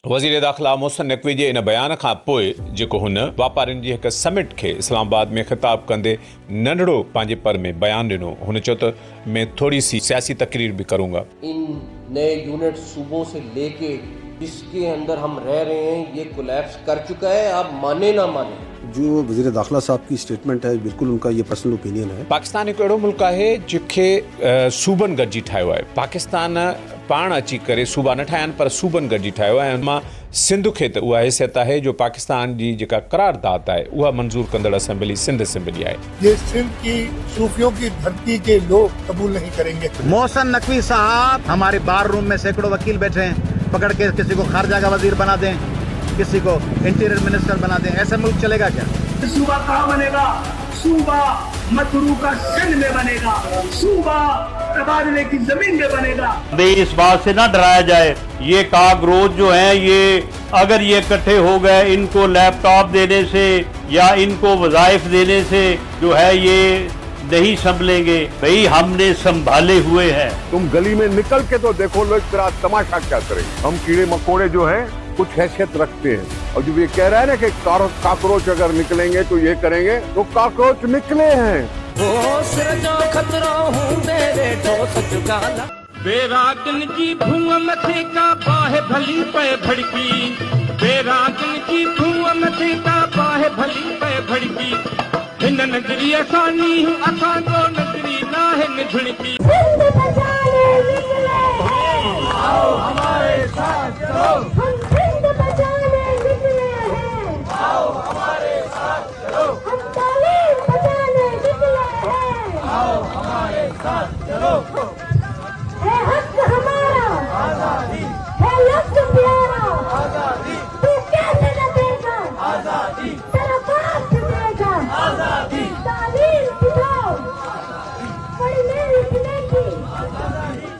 वज़ीर दाख़िला मोहसिन नक़वी जे इन बयान खां पोइ जेको हुन वापारियुनि जी हिकु समिट खे इस्लामाबाद में ख़िताब कंदे नंढड़ो पंहिंजे पर में बयान ॾिनो। हुन चयो त मैं थोड़ी सी सियासी तकरीर भी करूंगा। इन नए यूनिट सूबों से लेके जिसके अंदर हम रह रहे हैं ये कोलैप्स कर चुका है, आप माने ना माने। जो वज़ीर दाख़िला साहब की स्टेटमेंट है बिल्कुल उनका ये पर्सनल ओपिनियन है। पाकिस्तान हिकु अहिड़ो मुल्क आहे जंहिंखे सूबनि गॾिजी ठाहियो आहे। पाकिस्तान पाण अची करे सूबा न ठाहिया आहिनि पर सूबनि गॾिजी ठाहियो आहे। मां सिंध खे त उहा हैसियत आहे जो पाकिस्तान जी जेका करारदाद आहे उहा मंज़ूर कंदड़ असेंबली सिंध असेंबली आहे। ये सिंध की सूफियों की धरती के लोग कबूल नहीं करेंगे। मोहसिन नकवी साहब हमारे बार रूम में सैकड़ों वकील बैठे हैं, पकड़ के किसी को खारजा का वजीर बना दें, किसी को इंटीरियर मिनिस्टर बना दें, ऐसा मुल्क चलेगा क्या? सूबा कहाँ बनेगा? सूबा मतरूका सिंध में बनेगा, सूबा तबादले की जमीन में बनेगा। इस बात से ना डराया जाए, ये कागरोच जो है ये अगर ये इकट्ठे हो गए, इनको लैपटॉप देने से या इनको वज़ाइफ देने से जो है ये नहीं संभलेंगे। भाई हमने संभाले हुए हैं। तुम गली में निकल के तो देखो लोग तेरा तमाशा क्या करेंगे। हम कीड़े मकोड़े जो हैं कुछ हैसियत रखते हैं, और जब ये कह रहा है ना कि काकरोच अगर निकलेंगे तो ये करेंगे, तो काकरोच निकले हैं। बेरागन की भूआ मथे का बाहे भली पे भड़की, बेरागन की भूआ मथे का बाहे भली पे भड़की। हिन नगरी असानी असां को नगरी ना है निझड़की। आओ हमारे साथ चलो, हम सिंध बचाने निकले हैं। आओ हमारे साथ चलो, हम तालीम बचाने निकले हैं। आओ हमारे साथ चलो। है हक हमारा आजादी, है लफ्ज़ प्यारा आजादी, तू कैसे न देगा आजादी, तेरा बाप देगा आजादी, तालीम सिखाओ, पढ़ने लिखने की आजादी।